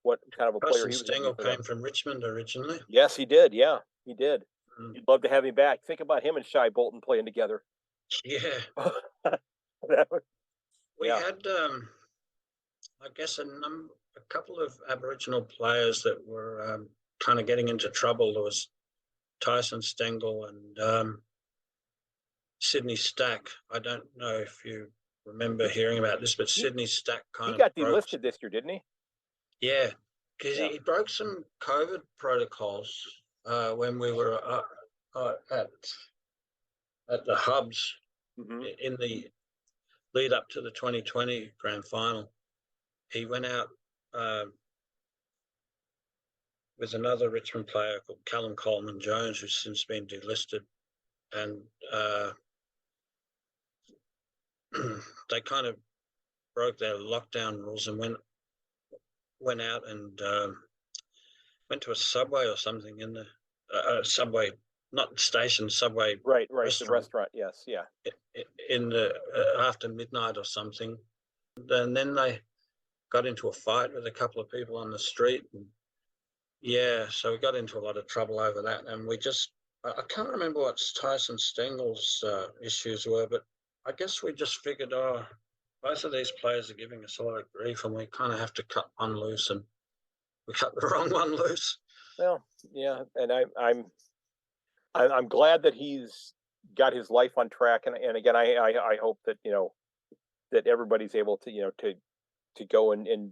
what kind of a player Tyson he was going to Stengel be for them. came from Richmond originally. Yes, he did. Yeah, he did. Mm. You'd love to have him back. Think about him and Shai Bolton playing together. Yeah, That we Yeah. had, I guess, a couple of Aboriginal players that were kind of getting into trouble. There was Tyson Stengel and Sydney Stack. I don't know if you remember hearing about this, but Sydney Stack He kind of got broke. delisted this year, didn't he? Yeah, because Yeah. he broke some COVID protocols when we were at the hubs Hmm. in the lead up to the 2020 grand final. He went out with another Richmond player called Callum Coleman Jones, who's since been delisted, and they kind of broke their lockdown rules and went out and went to a Subway or something in the Subway, not station, Subway Right. The restaurant restaurant. Yes. Yeah. in the after midnight or something. And then they got into a fight with a couple of people on the street. And yeah, so we got into a lot of trouble over that. And I can't remember what Tyson Stengel's issues were, but I guess we just figured, both of these players are giving us a lot of grief, and we kind of have to cut one loose, and we cut the wrong one loose. Well, yeah, and I'm glad that he's got his life on track, and again, I hope that that everybody's able to to go and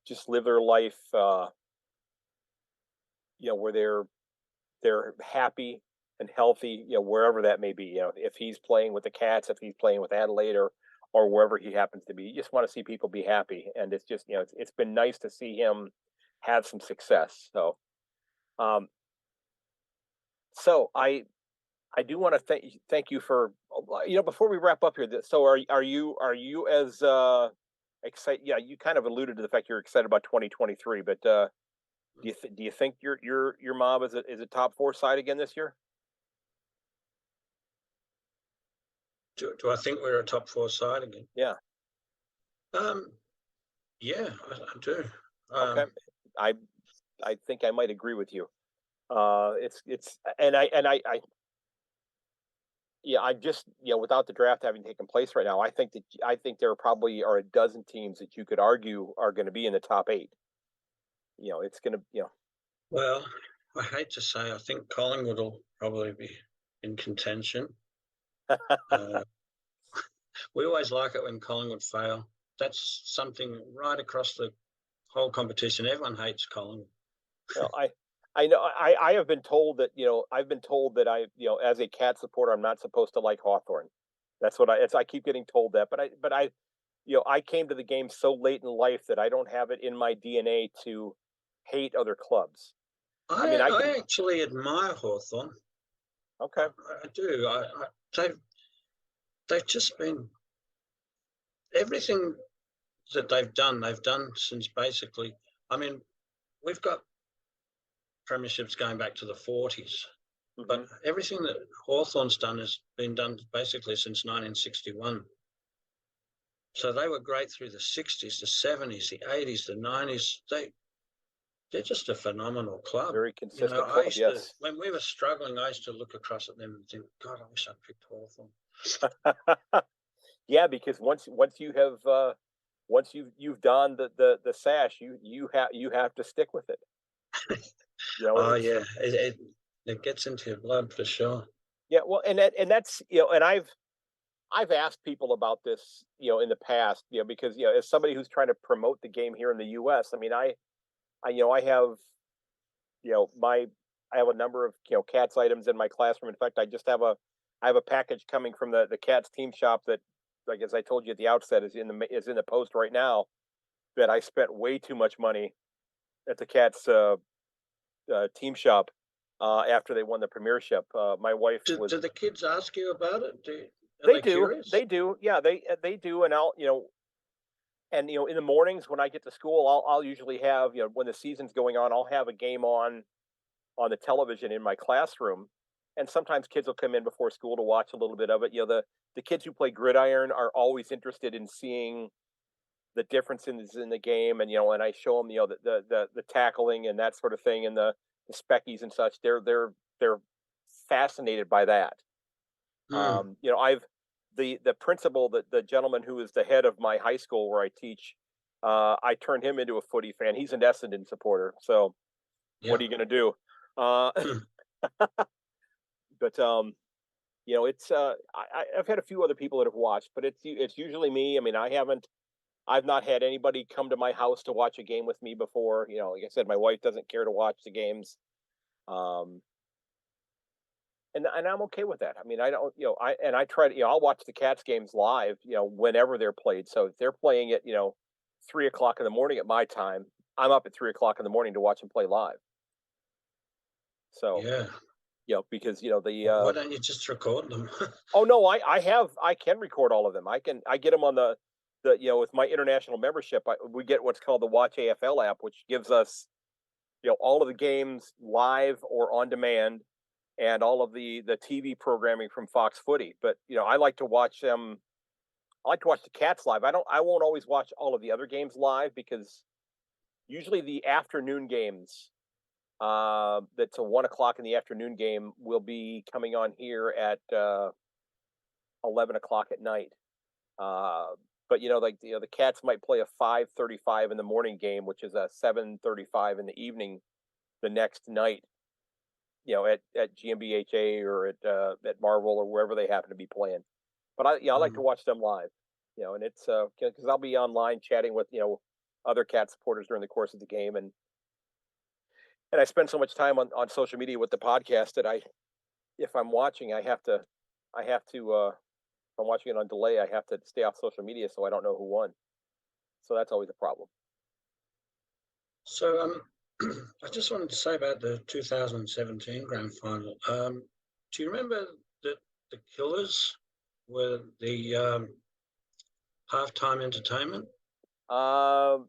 just live their life, where they're happy and healthy, wherever that may be. If he's playing with the Cats, if he's playing with Adelaide, or wherever he happens to be, you just want to see people be happy, and it's just it's been nice to see him have some success. Um, so I do want to thank you for before we wrap up here. So are you as excited? Yeah, you kind of alluded to the fact you're excited about 2023, but do you think your mob is a top 4 side again this year? Do I think we're a top 4 side again? Yeah. Yeah, I do. Okay. I think I might agree with you. It's and I yeah, I just without the draft having taken place right now, I think there probably are a dozen teams that you could argue are going to be in the top 8. It's going to Well, I hate to say, I think Collingwood will probably be in contention. We always like it when Collingwood fail. That's something right across the whole competition. Everyone hates Collingwood. Well, I know I have been told that I've been told that as a Cat supporter I'm not supposed to like Hawthorn. That's what I keep getting told that, but I came to the game so late in life that I don't have it in my DNA to hate other clubs. I mean, I actually admire Hawthorn. Okay. I do. They've just been everything that they've done since basically. I mean, we've got premierships going back to the 40s, but everything that Hawthorn's done has been done basically since 1961. So they were great through the 60s, the 70s, the 80s, the 90s. they're just a phenomenal club. Very You consistent know, club, yes. when we were struggling, I used to look across at them and think, God, I wish I picked Hawthorn. Yeah, because once you have once you've donned the sash, you have to stick with it. You know, Oh yeah, it gets into your blood for sure. yeah. Well, and that's and I've asked people about this in the past because as somebody who's trying to promote the game here in the U.S. I mean I have my I have a number of cats items in my classroom. In fact, I have a package coming from the cats team shop that, like as I told you at the outset, is in the post right now. That I spent way too much money at the cats team shop after they won the premiership. My wife was. Do the kids ask you about it? Are They they do. curious? They do. Yeah, they do. And I'll and in the mornings when I get to school, I'll usually have when the season's going on, I'll have a game on the television in my classroom, and sometimes kids will come in before school to watch a little bit of it. The kids who play gridiron are always interested in seeing the differences in the game, and and I show them the tackling and that sort of thing, and the speckies and such. They're fascinated by that. Hmm. I've the principal, the gentleman who is the head of my high school where I teach. I turned him into a footy fan. He's an Essendon supporter. So Yeah. what are you going to do? Uh, Hmm. but it's I've had a few other people that have watched, but it's usually me. I mean, I've not had anybody come to my house to watch a game with me before. Like I said, my wife doesn't care to watch the games. Um, and I'm okay with that. I mean, I don't, I try to, I'll watch the Cats games live, whenever they're played. So if they're playing at, 3 o'clock in the morning at my time, I'm up at 3 o'clock in the morning to watch them play live. So, Yeah. because Why don't you just record them? oh no, I can record all of them. I get them on the with my international membership. We get what's called the Watch AFL app, which gives us all of the games live or on demand, and all of the TV programming from Fox Footy. But I like to watch them. I like to watch the Cats live. I won't always watch all of the other games live because usually the afternoon games, that's a 1 o'clock in the afternoon game, will be coming on here at 11 o'clock at night. But like the Cats might play a 5:35 in the morning game, which is a 7:35 in the evening the next night. At GmbHA or at Marvel or wherever they happen to be playing. But I like to watch them live. And it's because I'll be online chatting with other cat supporters during the course of the game, and I spend so much time on social media with the podcast that if I'm watching, if I'm watching it on delay, I have to stay off social media so I don't know who won. So that's always a problem. So I just wanted to say about the 2017 grand final. Do you remember that the Killers were the halftime entertainment? I'm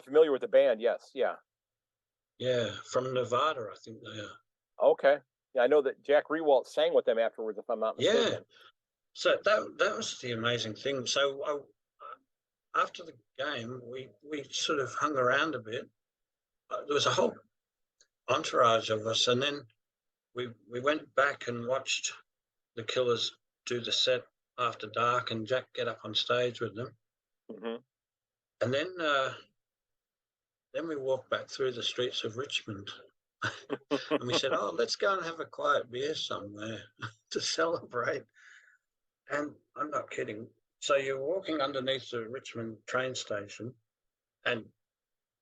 familiar with the band. Yes, yeah. Yeah, from Nevada, I think they are. Okay. Yeah, I know that Jack Rewalt sang with them afterwards, if I'm not mistaken. Yeah. So that was the amazing thing. So after the game, we sort of hung around a bit. There was a whole entourage of us, and then we went back and watched the Killers do the set after dark, and Jack get up on stage with them. Mm-hmm. And then we walked back through the streets of Richmond, and we said, "Oh, let's go and have a quiet beer somewhere to celebrate." And I'm not kidding. So you're walking underneath the Richmond train station, and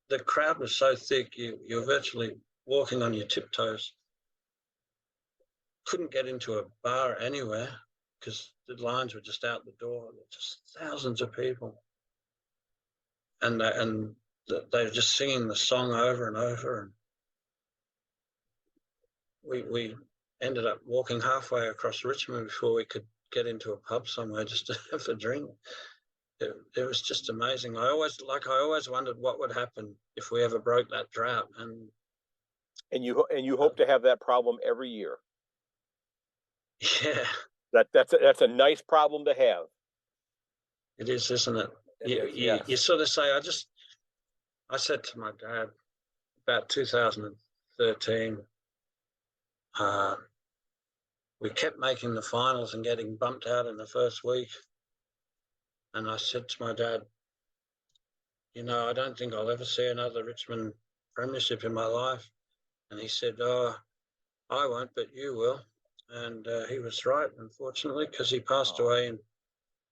the crowd was so thick, you're virtually walking on your tiptoes. Couldn't get into a bar anywhere because the lines were just out the door. Just thousands of people, and they were just singing the song over and over. And we ended up walking halfway across Richmond before we could get into a pub somewhere just to have a drink. It was just amazing. I always wondered what would happen if we ever broke that drought. And you hope to have that problem every year. Yeah, that's a nice problem to have. it is, isn't it? Yes. You sort of say, I said to my dad, about 2013, we kept making the finals and getting bumped out in the first week. And I said to my dad, I don't think I'll ever see another Richmond premiership in my life. And he said, oh, I won't, but you will. And he was right, unfortunately, because he passed away in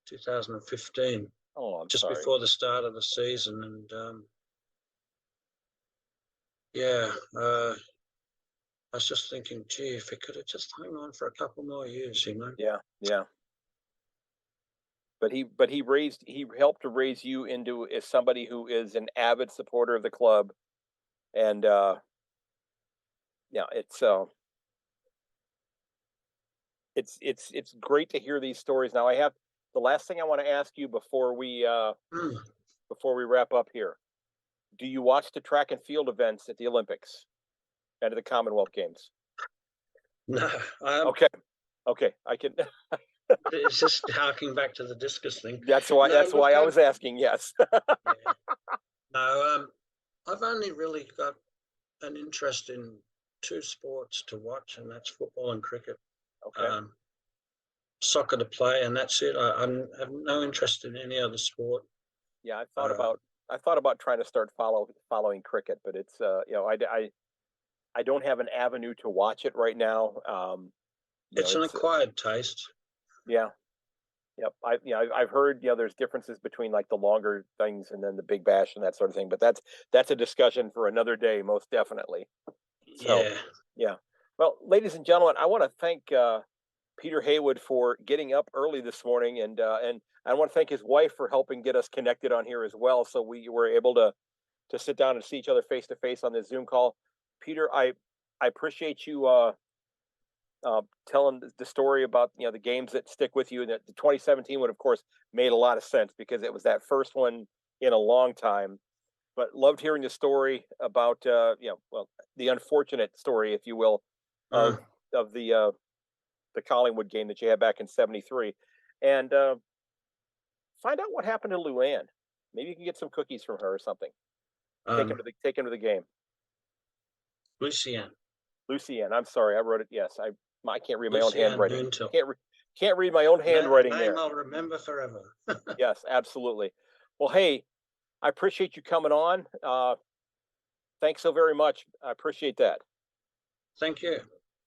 2015. Oh, I'm just sorry. Before the start of the season. And I was just thinking, gee, if he could have just hung on for a couple more years, Yeah. But he helped to raise you into as somebody who is an avid supporter of the club, and it's great to hear these stories. Now, I have the last thing I want to ask you before we wrap up here. Do you watch the track and field events at the Olympics and at the Commonwealth Games? No. Okay, I can. It's just harking back to the discus thing. That's why. I was asking. Yes. Yeah. No, I've only really got an interest in two sports to watch, and that's football and cricket. Okay. Soccer to play, and that's it. I have no interest in any other sport. Yeah, I thought about trying to start following cricket, but it's I don't have an avenue to watch it right now. It's an acquired taste. Yeah. Yep. I've heard, there's differences between like the longer things and then the Big Bash and that sort of thing, but that's a discussion for another day, most definitely. So, yeah. Well, ladies and gentlemen, I want to thank Peter Haywood for getting up early this morning, and I want to thank his wife for helping get us connected on here as well, so we were able to sit down and see each other face to face on this Zoom call. Peter, I appreciate you telling the story about the games that stick with you, and the 2017 one, of course, made a lot of sense because it was that first one in a long time. But loved hearing the story about the unfortunate story, if you will, of the Collingwood game that you had back in '73, and find out what happened to Luann. Maybe you can get some cookies from her or something. Take him to the game. Lucienne. I'm sorry, I wrote it. Yes, I can't read my own handwriting. Can't read my own handwriting there. I'll remember forever. Yes, absolutely. Well, hey, I appreciate you coming on. Thanks so very much. I appreciate that. Thank you.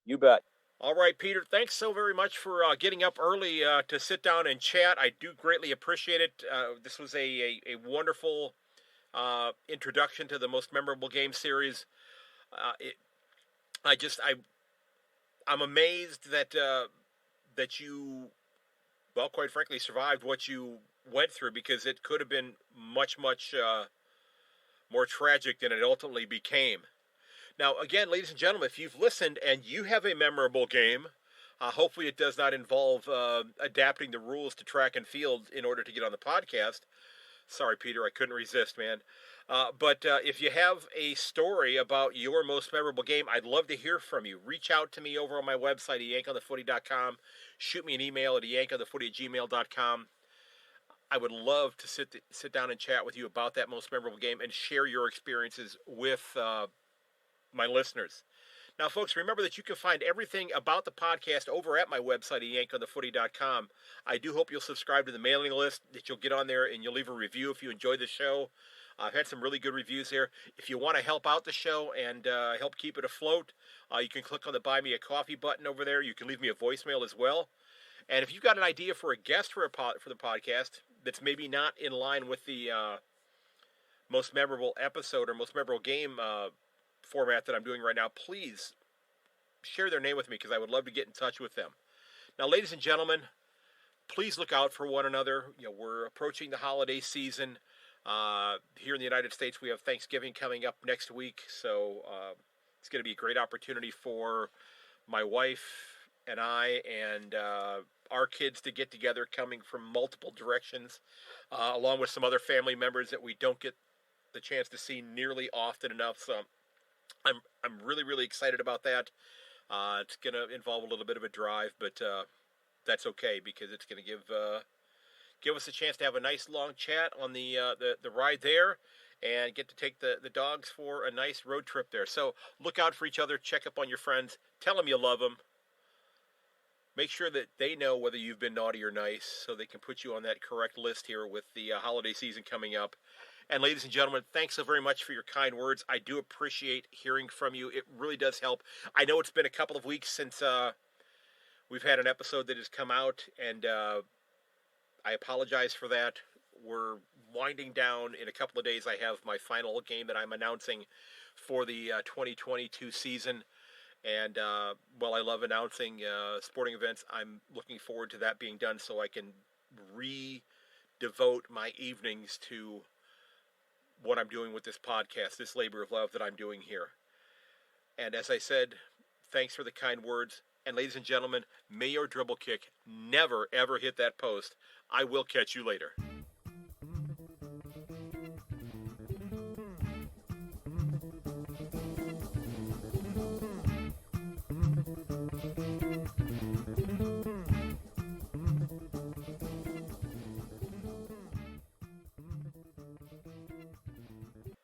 You bet. All right, Peter, thanks so very much for getting up early to sit down and chat. I do greatly appreciate it. This was a wonderful introduction to the Most Memorable Game series. I'm amazed that you, well, quite frankly, survived what you went through, because it could have been much more tragic than it ultimately became. Now, again, ladies and gentlemen, if you've listened and you have a memorable game, hopefully it does not involve adapting the rules to track and field in order to get on the podcast. Sorry, Peter, I couldn't resist, man. But if you have a story about your most memorable game, I'd love to hear from you. Reach out to me over on my website at ayankonthefooty.com. Shoot me an email at ayankonthefooty@gmail.com. I would love to sit down and chat with you about that most memorable game and share your experiences with my listeners. Now, folks, remember that you can find everything about the podcast over at my website at ayankonthefooty.com. I do hope you'll subscribe to the mailing list, that you'll get on there and you'll leave a review if you enjoy the show. I've had some really good reviews there. If you want to help out the show and help keep it afloat, you can click on the Buy Me a Coffee button over there. You can leave me a voicemail as well. And if you've got an idea for a guest for the podcast that's maybe not in line with the most memorable episode or most memorable game format that I'm doing right now, please share their name with me, because I would love to get in touch with them. Now, ladies and gentlemen, please look out for one another. We're approaching the holiday season. Here in the United States, we have Thanksgiving coming up next week, so it's going to be a great opportunity for my wife and I and our kids to get together, coming from multiple directions, along with some other family members that we don't get the chance to see nearly often enough. So I'm really, really excited about that. It's going to involve a little bit of a drive, but that's okay, because it's going to give us a chance to have a nice long chat on the ride there, and get to take the dogs for a nice road trip there. So look out for each other, check up on your friends, tell them you love them. Make sure that they know whether you've been naughty or nice so they can put you on that correct list here with the holiday season coming up. And ladies and gentlemen, thanks so very much for your kind words. I do appreciate hearing from you. It really does help. I know it's been a couple of weeks since we've had an episode that has come out, and I apologize for that. We're winding down. In a couple of days, I have my final game that I'm announcing for the 2022 season. And while I love announcing sporting events, I'm looking forward to that being done so I can re-devote my evenings to what I'm doing with this podcast, this labor of love that I'm doing here. And as I said, thanks for the kind words. And ladies and gentlemen, may your dribble kick never, ever hit that post. I will catch you later.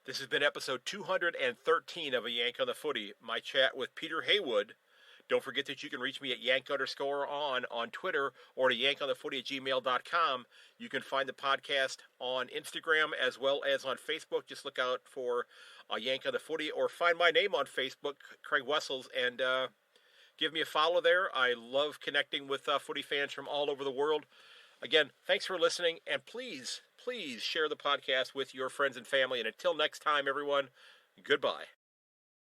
This has been episode 213 of A Yank on the Footy, my chat with Peter Haywood. Don't forget that you can reach me at yank_on Twitter or to yankonthefooty@gmail.com. You can find the podcast on Instagram as well as on Facebook. Just look out for A Yank on the Footy, or find my name on Facebook, Craig Wessels, and give me a follow there. I love connecting with footy fans from all over the world. Again, thanks for listening, and please share the podcast with your friends and family. And until next time, everyone, goodbye.